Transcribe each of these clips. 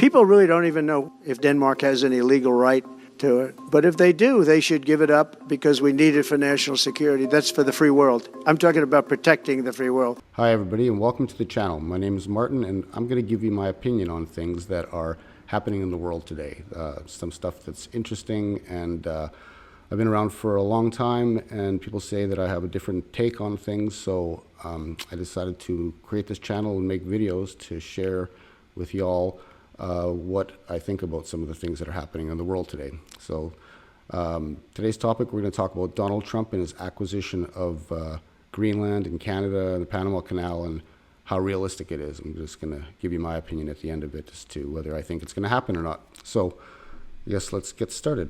People really don't even know if Denmark has any legal right to it. But if they do, they should give it up because we need it for national security. That's for the free world. I'm talking about protecting the free world. Hi, everybody, and welcome to the channel. My name is Martin, and I'm going to give you my opinion on things that are happening in the world today. Some stuff that's interesting, and I've been around for a long time, and people say that I have a different take on things, so I decided to create this channel and make videos to share with y'all what I think about some of the things that are happening in the world today. So today's topic, we're going to talk about Donald Trump and his acquisition of Greenland and Canada and the Panama Canal and how realistic it is. I'm just going to give you my opinion at the end of it as to whether I think it's going to happen or not. So yes, let's get started.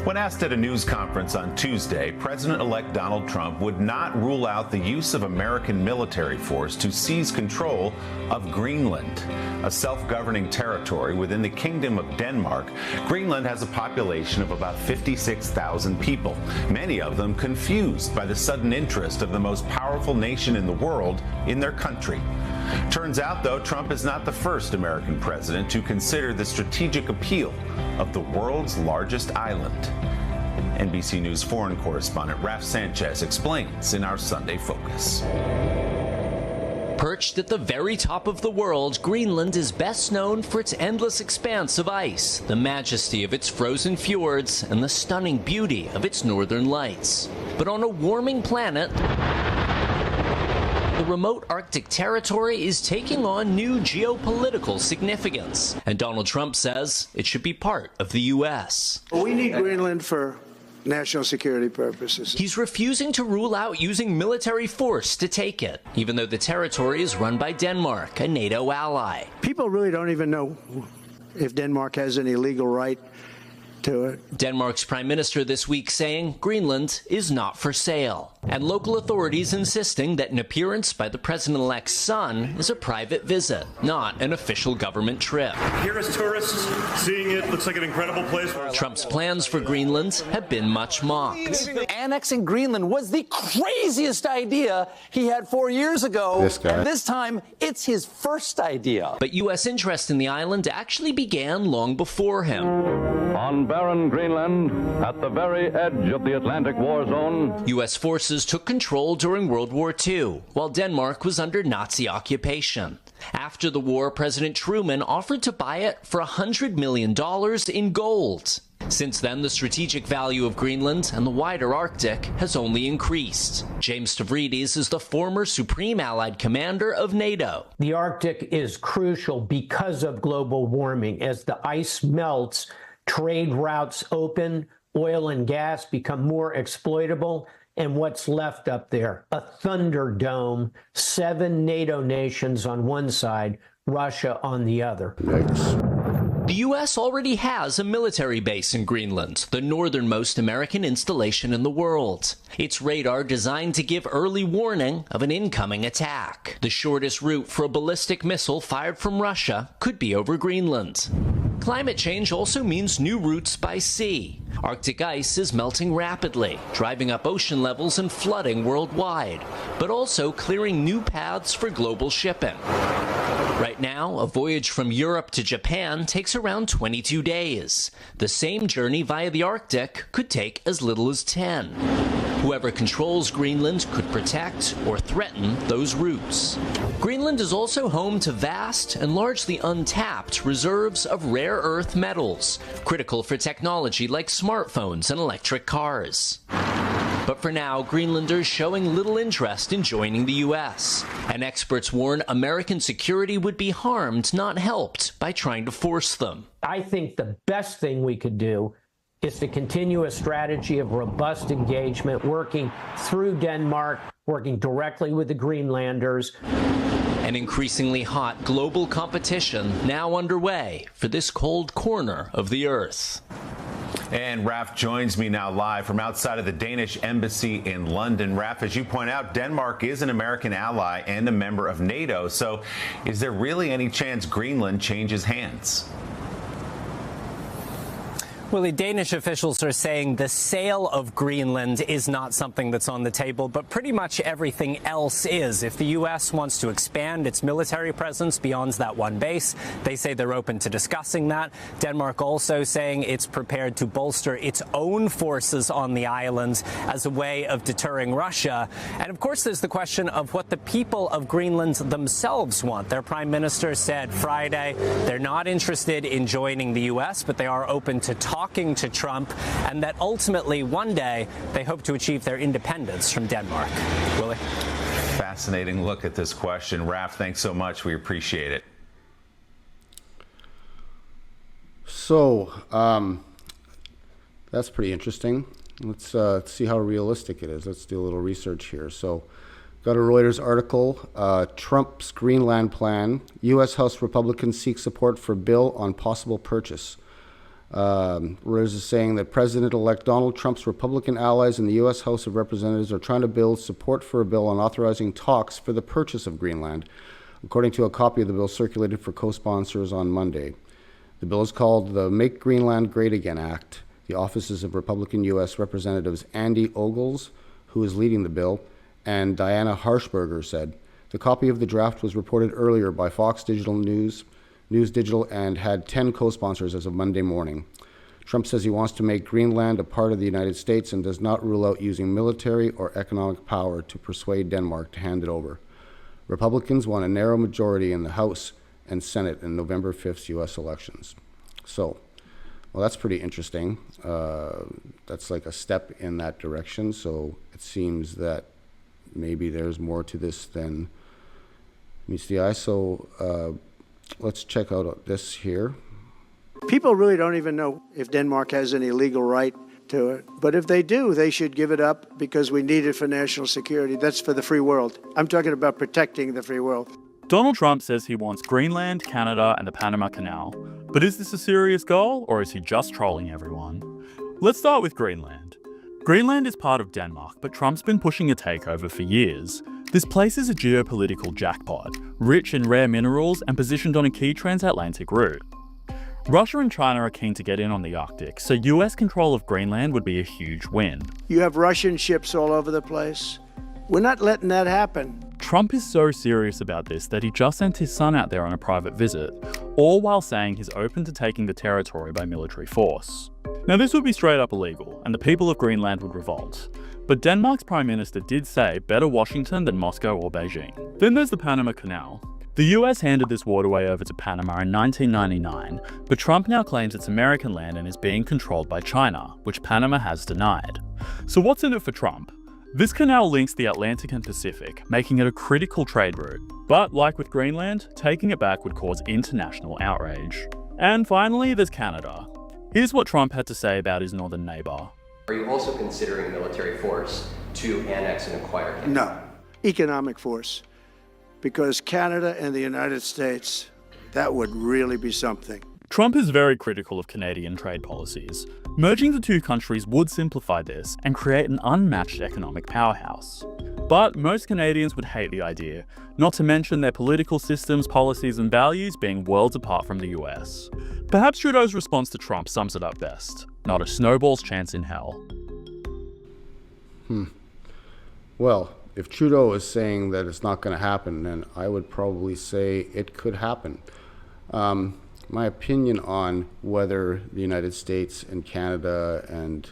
When asked at a news conference on Tuesday, President-elect Donald Trump would not rule out the use of American military force to seize control of Greenland, a self-governing territory within the Kingdom of Denmark. Greenland has a population of about 56,000 people, many of them confused by the sudden interest of the most powerful nation in the world in their country. Turns out, though, Trump is not the first American president to consider the strategic appeal of the world's largest island. NBC News foreign correspondent Raf Sanchez explains in our Sunday Focus. Perched at the very top of the world, Greenland is best known for its endless expanse of ice, the majesty of its frozen fjords, and the stunning beauty of its northern lights. But on a warming planet, the remote Arctic territory is taking on new geopolitical significance, and Donald Trump says it should be part of the U.S. We need Greenland for national security purposes. He's refusing to rule out using military force to take it, even though the territory is run by Denmark, a NATO ally. People really don't even know if Denmark has any legal right to it. Denmark's prime minister this week saying Greenland is not for sale, and local authorities insisting that an appearance by the president-elect's son is a private visit, not an official government trip. Here as tourists, seeing it looks like an incredible place. Trump's plans for Greenland have been much mocked. Annexing Greenland was the craziest idea he had 4 years ago. This guy. This time, it's his first idea. But U.S. interest in the island actually began long before him. On barren Greenland, at the very edge of the Atlantic war zone, U.S. forces took control during World War II, while Denmark was under Nazi occupation. After the war, President Truman offered to buy it for $100 million in gold. Since then, the strategic value of Greenland and the wider Arctic has only increased. James Stavridis is the former Supreme Allied Commander of NATO. The Arctic is crucial because of global warming. As the ice melts, trade routes open, oil and gas become more exploitable, and what's left up there? A thunderdome, 7 NATO nations on one side, Russia on the other. The U.S. already has a military base in Greenland, the northernmost American installation in the world. Its radar designed to give early warning of an incoming attack. The shortest route for a ballistic missile fired from Russia could be over Greenland. Climate change also means new routes by sea. Arctic ice is melting rapidly, driving up ocean levels and flooding worldwide, but also clearing new paths for global shipping. Right now, a voyage from Europe to Japan takes around 22 days. The same journey via the Arctic could take as little as 10. Whoever controls Greenland could protect or threaten those routes. Greenland is also home to vast and largely untapped reserves of rare earth metals, critical for technology like smartphones and electric cars. But for now, Greenlanders showing little interest in joining the U.S. And experts warn American security would be harmed, not helped, by trying to force them. I think the best thing we could do is to continue a strategy of robust engagement, working through Denmark, working directly with the Greenlanders. An increasingly hot global competition now underway for this cold corner of the Earth. And Raf joins me now live from outside of the Danish embassy in London. Raf, as you point out, Denmark is an American ally and a member of NATO. So is there really any chance Greenland changes hands? Well, Danish officials are saying the sale of Greenland is not something that's on the table, but pretty much everything else is. If the U.S. wants to expand its military presence beyond that one base, they say they're open to discussing that. Denmark also saying it's prepared to bolster its own forces on the islands as a way of deterring Russia. And of course, there's the question of what the people of Greenland themselves want. Their prime minister said Friday they're not interested in joining the U.S., but they are open to talking to Trump, and that ultimately one day they hope to achieve their independence from Denmark. Willie? Fascinating look at this question. Raph, thanks so much. We appreciate it. So, that's pretty interesting. Let's see how realistic it is. Let's do a little research here. So, got a Reuters article, Trump's Greenland plan. U.S. House Republicans seek support for bill on possible purchase. Reuters is saying that President-elect Donald Trump's Republican allies in the U.S. House of Representatives are trying to build support for a bill on authorizing talks for the purchase of Greenland, according to a copy of the bill circulated for co-sponsors on Monday. The bill is called the Make Greenland Great Again Act. The offices of Republican U.S. Representatives Andy Ogles, who is leading the bill, and Diana Harshberger said. The copy of the draft was reported earlier by Fox Digital News Digital, and had 10 co-sponsors as of Monday morning. Trump says he wants to make Greenland a part of the United States and does not rule out using military or economic power to persuade Denmark to hand it over. Republicans won a narrow majority in the House and Senate in November 5th's U.S. elections. So, well, that's pretty interesting. That's like a step in that direction. So it seems that maybe there's more to this than meets the eye. So let's check out this here. People really don't even know if Denmark has any legal right to it. But if they do, they should give it up because we need it for national security. That's for the free world. I'm talking about protecting the free world. Donald Trump says he wants Greenland, Canada, and the Panama Canal. But is this a serious goal, or is he just trolling everyone? Let's start with Greenland. Greenland is part of Denmark, but Trump's been pushing a takeover for years. This place is a geopolitical jackpot, rich in rare minerals and positioned on a key transatlantic route. Russia and China are keen to get in on the Arctic, so US control of Greenland would be a huge win. You have Russian ships all over the place. We're not letting that happen. Trump is so serious about this that he just sent his son out there on a private visit, all while saying he's open to taking the territory by military force. Now, this would be straight up illegal, and the people of Greenland would revolt. But Denmark's Prime Minister did say better Washington than Moscow or Beijing. Then there's the Panama Canal. The US handed this waterway over to Panama in 1999, but Trump now claims it's American land and is being controlled by China, which Panama has denied. So what's in it for Trump? This canal links the Atlantic and Pacific, making it a critical trade route. But like with Greenland, taking it back would cause international outrage. And finally, there's Canada. Here's what Trump had to say about his northern neighbour. Are you also considering military force to annex and acquire Canada? No. Economic force. Because Canada and the United States, that would really be something. Trump is very critical of Canadian trade policies. Merging the two countries would simplify this and create an unmatched economic powerhouse. But most Canadians would hate the idea, not to mention their political systems, policies and values being worlds apart from the US. Perhaps Trudeau's response to Trump sums it up best. Not a snowball's chance in hell. Well, if Trudeau is saying that it's not going to happen, then I would probably say it could happen. My opinion on whether the United States and Canada and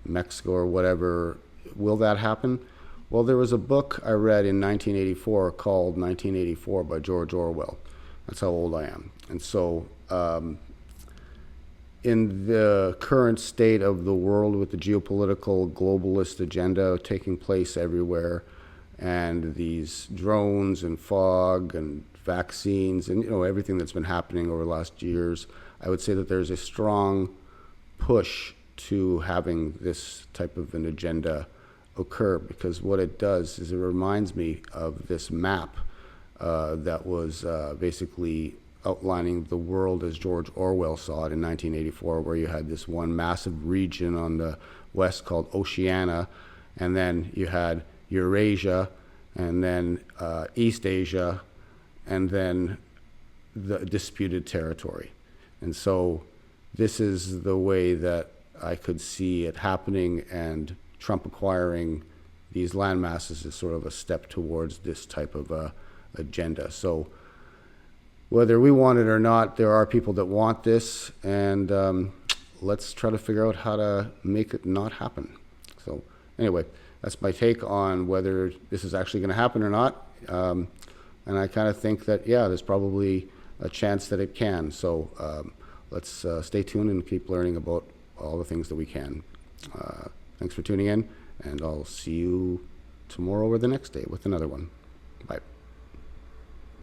Mexico or whatever, will that happen? Well, there was a book I read in 1984 called 1984 by George Orwell. That's how old I am. And so in the current state of the world with the geopolitical globalist agenda taking place everywhere, and these drones and fog and vaccines and everything that's been happening over the last years, I would say that there's a strong push to having this type of an agenda occur, because what it does is it reminds me of this map that was basically outlining the world as George Orwell saw it in 1984, where you had this one massive region on the west called Oceania, and then you had Eurasia, and then East Asia, and then the disputed territory. And so this is the way that I could see it happening, and Trump acquiring these land masses is sort of a step towards this type of agenda. So whether we want it or not, there are people that want this, and let's try to figure out how to make it not happen. So anyway, that's my take on whether this is actually going to happen or not. And I kind of think that, yeah, there's probably a chance that it can. So let's stay tuned and keep learning about all the things that we can. Thanks for tuning in, and I'll see you tomorrow or the next day with another one. Bye.